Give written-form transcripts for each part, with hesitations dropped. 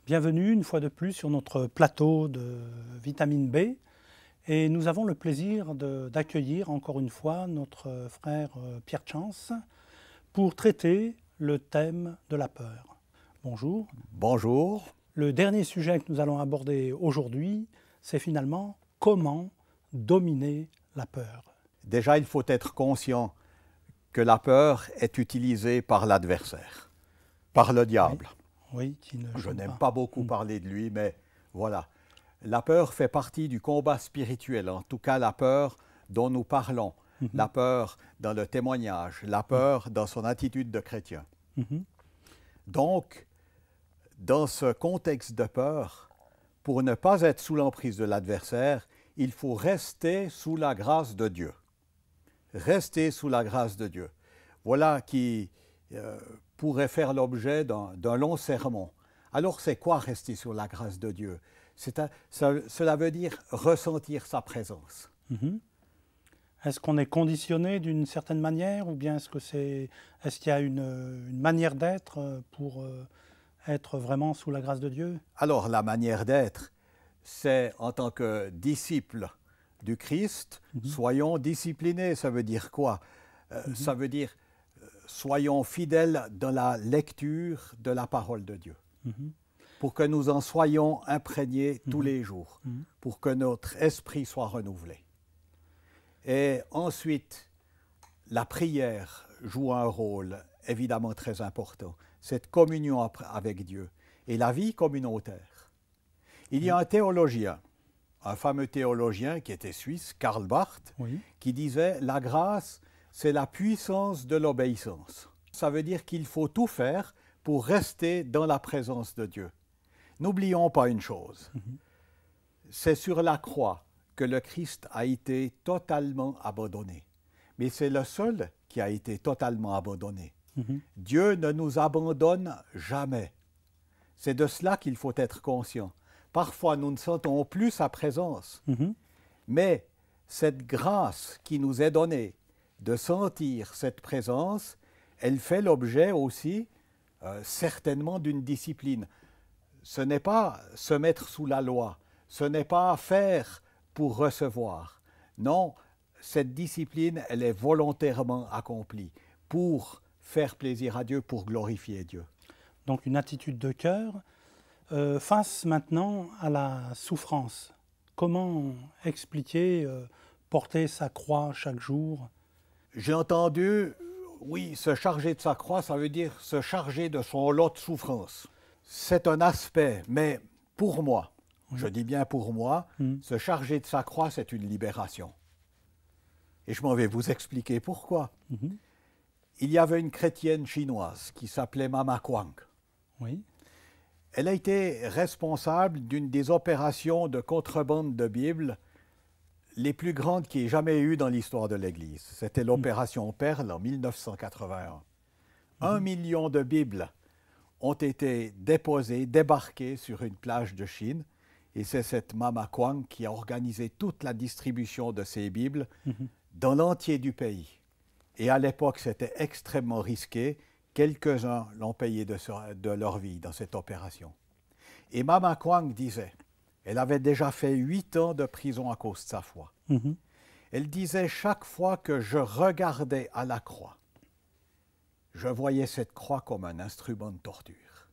Bienvenue une fois de plus sur notre plateau de vitamine B et nous avons le plaisir d'accueillir encore une fois notre frère Pierre Chance pour traiter le thème de la peur. Bonjour. Bonjour. Le dernier sujet que nous allons aborder aujourd'hui, c'est finalement comment dominer la peur. Déjà, il faut être conscient que la peur est utilisée par l'adversaire, par le diable. Oui, qui ne Je n'aime pas. pas beaucoup parler de lui, mais voilà. La peur fait partie du combat spirituel, en tout cas la peur dont nous parlons, la peur dans le témoignage, la peur dans son attitude de chrétien. Donc, dans ce contexte de peur, pour ne pas être sous l'emprise de l'adversaire, il faut rester sous la grâce de Dieu. Rester sous la grâce de Dieu. Voilà qui pourrait faire l'objet d'un long sermon. Alors, c'est quoi rester sous la grâce de Dieu? Cela veut dire ressentir sa présence. Est-ce qu'on est conditionné d'une certaine manière ou bien est-ce qu'il y a une manière d'être pour être vraiment sous la grâce de Dieu? Alors, la manière d'être, c'est en tant que disciples du Christ, soyons disciplinés. Ça veut dire quoi? Ça veut dire soyons fidèles dans la lecture de la parole de Dieu, pour que nous en soyons imprégnés tous les jours, pour que notre esprit soit renouvelé. Et ensuite, la prière joue un rôle évidemment très important, cette communion avec Dieu et la vie communautaire. Il y a un théologien, un fameux théologien qui était suisse, Karl Barth, qui disait « La grâce, c'est la puissance de l'obéissance ». Ça veut dire qu'il faut tout faire pour rester dans la présence de Dieu. N'oublions pas une chose, c'est sur la croix que le Christ a été totalement abandonné. Mais c'est le seul qui a été totalement abandonné. Dieu ne nous abandonne jamais. C'est de cela qu'il faut être conscient. Parfois, nous ne sentons plus sa présence, mais cette grâce qui nous est donnée de sentir cette présence, elle fait l'objet aussi certainement d'une discipline. Ce n'est pas se mettre sous la loi, ce n'est pas faire pour recevoir. Non, cette discipline, elle est volontairement accomplie pour faire plaisir à Dieu, pour glorifier Dieu. Donc une attitude de cœur. Face maintenant à la souffrance, comment expliquer porter sa croix chaque jour? J'ai entendu, oui, se charger de sa croix, ça veut dire se charger de son lot de souffrance. C'est un aspect, mais pour moi, je dis bien pour moi, se charger de sa croix, c'est une libération. Et je m'en vais vous expliquer pourquoi. Il y avait une chrétienne chinoise qui s'appelait Mama Kuang. Oui. Elle a été responsable d'une des opérations de contrebande de Bible les plus grandes qu'il y ait jamais eu dans l'histoire de l'Église. C'était l'opération Perle en 1981. 1 million de Bibles ont été déposées, débarquées sur une plage de Chine. Et c'est cette Mama Kuang qui a organisé toute la distribution de ces Bibles dans l'entier du pays. Et à l'époque, c'était extrêmement risqué. Quelques-uns l'ont payé de leur vie dans cette opération. Et Mama Kuang disait, elle avait déjà fait 8 ans de prison à cause de sa foi. Elle disait, chaque fois que je regardais à la croix, je voyais cette croix comme un instrument de torture.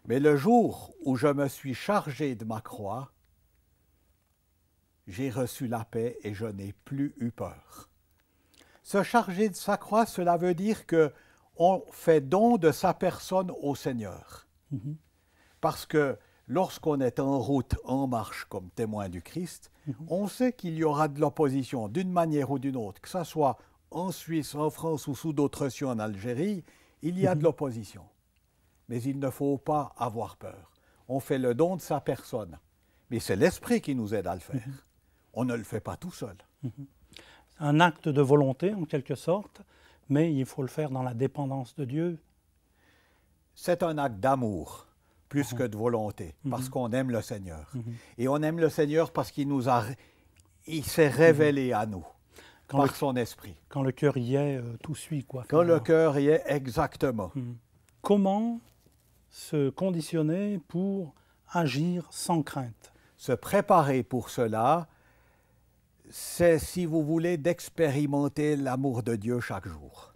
Mais le jour où je me suis chargé de ma croix, j'ai reçu la paix et je n'ai plus eu peur. Se charger de sa croix, cela veut dire qu'on fait don de sa personne au Seigneur. Parce que lorsqu'on est en route, en marche comme témoin du Christ, on sait qu'il y aura de l'opposition d'une manière ou d'une autre, que ce soit en Suisse, en France ou sous d'autres cieux en Algérie, il y a de l'opposition. Mais il ne faut pas avoir peur. On fait le don de sa personne. Mais c'est l'Esprit qui nous aide à le faire. On ne le fait pas tout seul. Un acte de volonté, en quelque sorte, mais il faut le faire dans la dépendance de Dieu. C'est un acte d'amour, plus que de volonté, parce qu'on aime le Seigneur. Et on aime le Seigneur parce qu'il s'est révélé à nous, par son Esprit. Quand le cœur y est, tout suit, quoi. Quand le cœur y est, exactement. Comment se conditionner pour agir sans crainte. Se préparer pour cela, c'est, si vous voulez, d'expérimenter l'amour de Dieu chaque jour.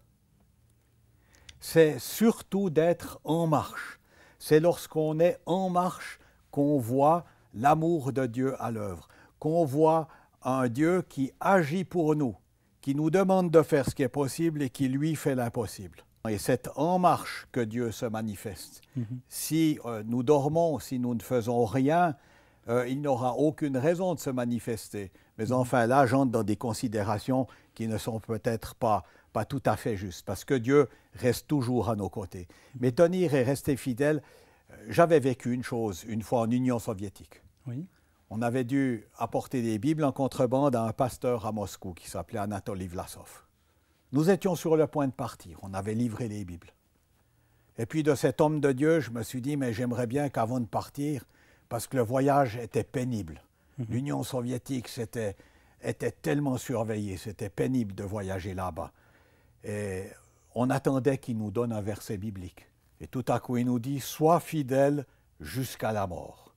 C'est surtout d'être en marche. C'est lorsqu'on est en marche qu'on voit l'amour de Dieu à l'œuvre, qu'on voit un Dieu qui agit pour nous, qui nous demande de faire ce qui est possible et qui lui fait l'impossible. Et c'est en marche que Dieu se manifeste. Si nous dormons, si nous ne faisons rien, il n'aura aucune raison de se manifester. Mais enfin, là, j'entre dans des considérations qui ne sont peut-être pas tout à fait justes, parce que Dieu reste toujours à nos côtés. Mais tenir et rester fidèle, j'avais vécu une chose, une fois en Union soviétique. Oui. On avait dû apporter des Bibles en contrebande à un pasteur à Moscou qui s'appelait Anatoly Vlasov. Nous étions sur le point de partir, on avait livré les Bibles. Et puis de cet homme de Dieu, je me suis dit, mais j'aimerais bien qu'avant de partir, parce que le voyage était pénible. L'Union soviétique était tellement surveillée, c'était pénible de voyager là-bas. Et on attendait qu'il nous donne un verset biblique. Et tout à coup, il nous dit, sois fidèle jusqu'à la mort.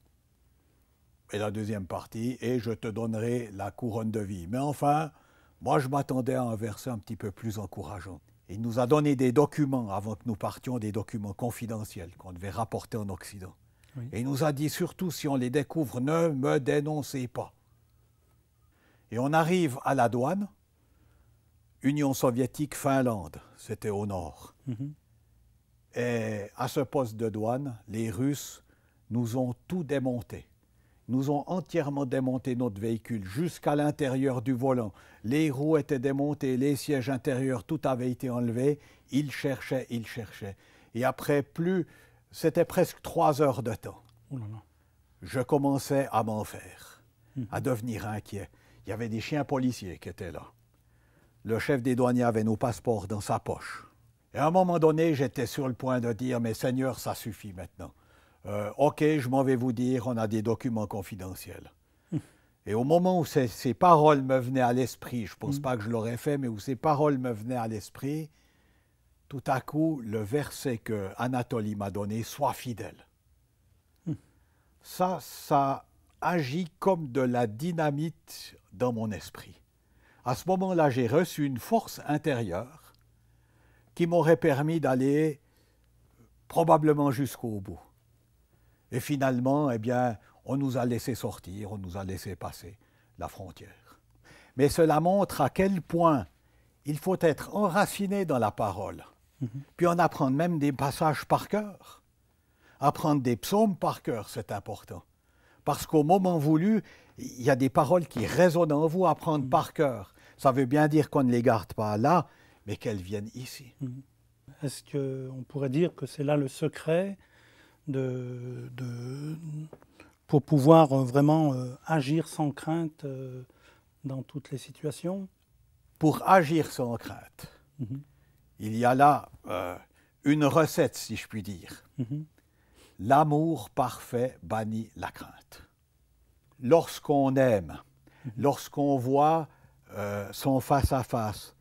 Et la deuxième partie, et je te donnerai la couronne de vie. Mais enfin, moi, je m'attendais à un verset un petit peu plus encourageant. Il nous a donné des documents avant que nous partions, des documents confidentiels qu'on devait rapporter en Occident. Oui. Et il nous a dit surtout, si on les découvre, ne me dénoncez pas. Et on arrive à la douane, Union soviétique, Finlande, c'était au nord. Et à ce poste de douane, les Russes nous ont tout démonté. Nous ont entièrement démonté notre véhicule jusqu'à l'intérieur du volant. Les roues étaient démontées, les sièges intérieurs, tout avait été enlevé. Ils cherchaient. Et après c'était presque 3 heures de temps. Je commençais à m'en faire, à devenir inquiet. Il y avait des chiens policiers qui étaient là. Le chef des douaniers avait nos passeports dans sa poche. Et à un moment donné, j'étais sur le point de dire, mais Seigneur, ça suffit maintenant. OK, je m'en vais vous dire, on a des documents confidentiels. Et au moment où ces paroles me venaient à l'esprit, je ne pense pas que je l'aurais fait, mais où ces paroles me venaient à l'esprit, tout à coup, le verset que Anatoly m'a donné, « Sois fidèle ». Ça agit comme de la dynamite dans mon esprit. À ce moment-là, j'ai reçu une force intérieure qui m'aurait permis d'aller probablement jusqu'au bout. Et finalement, eh bien, on nous a laissé sortir, on nous a laissé passer la frontière. Mais cela montre à quel point il faut être enraciné dans la parole, puis en apprendre même des passages par cœur. Apprendre des psaumes par cœur, c'est important. Parce qu'au moment voulu, il y a des paroles qui résonnent en vous, apprendre par cœur. Ça veut bien dire qu'on ne les garde pas là, mais qu'elles viennent ici. Est-ce qu'on pourrait dire que c'est là le secret pour pouvoir vraiment agir sans crainte dans toutes les situations? Pour agir sans crainte, il y a là une recette, si je puis dire. L'amour parfait bannit la crainte. Lorsqu'on aime, lorsqu'on voit son face-à-face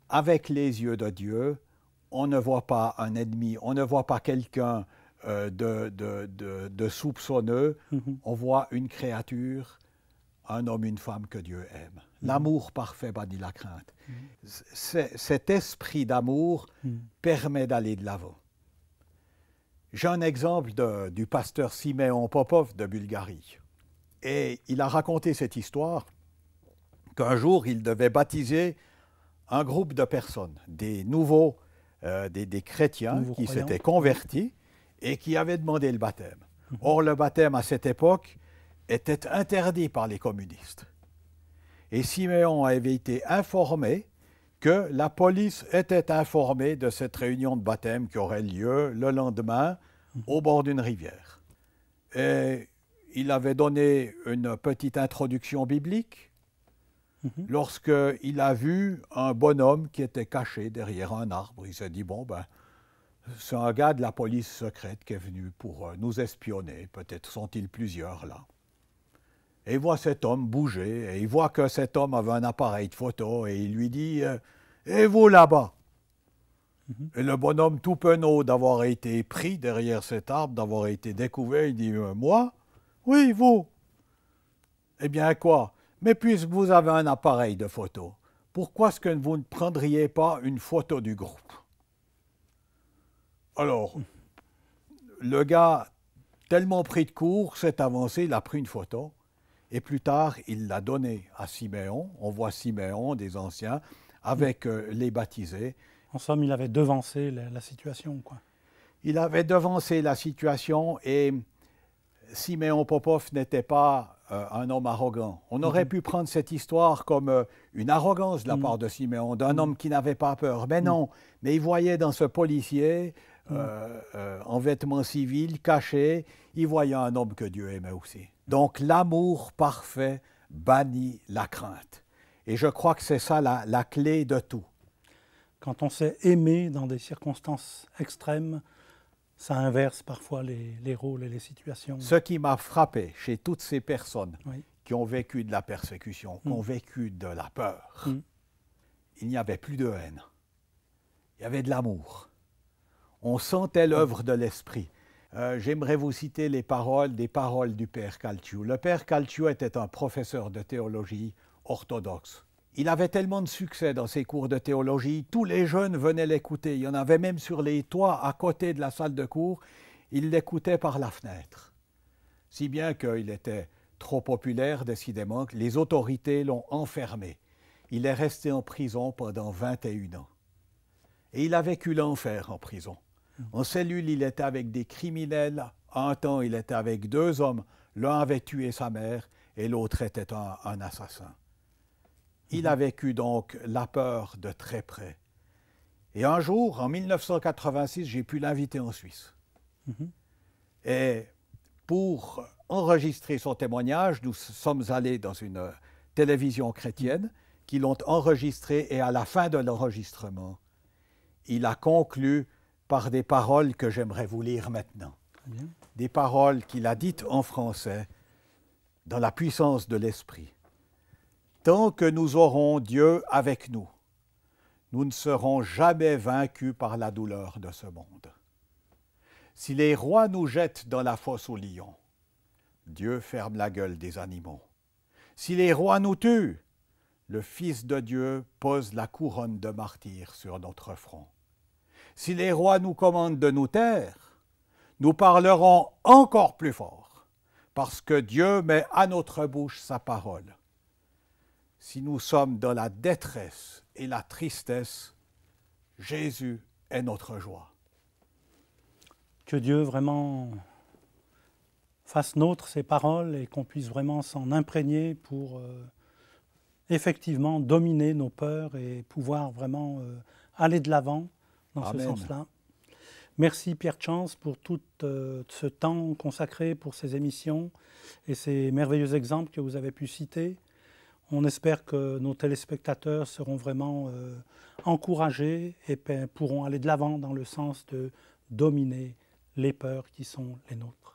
avec les yeux de Dieu, on ne voit pas un ennemi, on ne voit pas quelqu'un de soupçonneux, on voit une créature, un homme, une femme que Dieu aime. L'amour parfait bannit la crainte. Cet esprit d'amour permet d'aller de l'avant. J'ai un exemple du pasteur Simeon Popov de Bulgarie. Et il a raconté cette histoire qu'un jour, il devait baptiser un groupe de personnes, des nouveaux, des chrétiens qui s'étaient convertis et qui avaient demandé le baptême. Or, le baptême, à cette époque, était interdit par les communistes. Et Simeon avait été informé que la police était informée de cette réunion de baptême qui aurait lieu le lendemain au bord d'une rivière. Et il avait donné une petite introduction biblique lorsqu'il a vu un bonhomme qui était caché derrière un arbre. Il s'est dit, bon, ben, c'est un gars de la police secrète qui est venu pour nous espionner. Peut-être sont-ils plusieurs là. Et il voit cet homme bouger, et il voit que cet homme avait un appareil de photo, et il lui dit « Et vous là-bas ?» Et le bonhomme tout penaud d'avoir été pris derrière cet arbre, d'avoir été découvert, il dit moi? Oui, vous. Eh bien quoi? Mais puisque vous avez un appareil de photo, pourquoi est-ce que vous ne prendriez pas une photo du groupe? Alors, le gars, tellement pris de court, s'est avancé, il a pris une photo. Et plus tard, il l'a donnée à Siméon. On voit Siméon, des anciens, avec les baptisés. En somme, il avait devancé la situation, quoi. Il avait devancé la situation et Siméon Popov n'était pas un homme arrogant. On aurait pu prendre cette histoire comme une arrogance de la part de Siméon, d'un homme qui n'avait pas peur. Mais non, mais il voyait dans ce policier, en vêtements civils, caché, il voyait un homme que Dieu aimait aussi. Donc l'amour parfait bannit la crainte. Et je crois que c'est ça la clé de tout. Quand on sait aimer dans des circonstances extrêmes, ça inverse parfois les rôles et les situations. Ce qui m'a frappé chez toutes ces personnes Oui. qui ont vécu de la persécution, qui ont vécu de la peur, il n'y avait plus de haine. Il y avait de l'amour. On sentait l'œuvre de l'Esprit. J'aimerais vous citer des paroles du Père Calciu. Le Père Calciu était un professeur de théologie orthodoxe. Il avait tellement de succès dans ses cours de théologie, tous les jeunes venaient l'écouter. Il y en avait même sur les toits à côté de la salle de cours. Ils l'écoutaient par la fenêtre. Si bien qu'il était trop populaire, décidément, que les autorités l'ont enfermé. Il est resté en prison pendant 21 ans. Et il a vécu l'enfer en prison. En cellule, il était avec des criminels. À un temps, il était avec 2 hommes. L'un avait tué sa mère et l'autre était un assassin. Il a vécu donc la peur de très près. Et un jour, en 1986, j'ai pu l'inviter en Suisse. Et pour enregistrer son témoignage, nous sommes allés dans une télévision chrétienne qui l'ont enregistré et à la fin de l'enregistrement, il a conclu par des paroles que j'aimerais vous lire maintenant. Des paroles qu'il a dites en français dans la puissance de l'Esprit. Tant que nous aurons Dieu avec nous, nous ne serons jamais vaincus par la douleur de ce monde. Si les rois nous jettent dans la fosse aux lions, Dieu ferme la gueule des animaux. Si les rois nous tuent, le Fils de Dieu pose la couronne de martyr sur notre front. Si les rois nous commandent de nous taire, nous parlerons encore plus fort, parce que Dieu met à notre bouche sa parole. Si nous sommes dans la détresse et la tristesse, Jésus est notre joie. Que Dieu vraiment fasse nôtre ces paroles et qu'on puisse vraiment s'en imprégner pour effectivement dominer nos peurs et pouvoir vraiment aller de l'avant dans Amen. ce sens-là. Merci Pierre Chance pour tout ce temps consacré pour ces émissions et ces merveilleux exemples que vous avez pu citer. On espère que nos téléspectateurs seront vraiment encouragés et pourront aller de l'avant dans le sens de dominer les peurs qui sont les nôtres.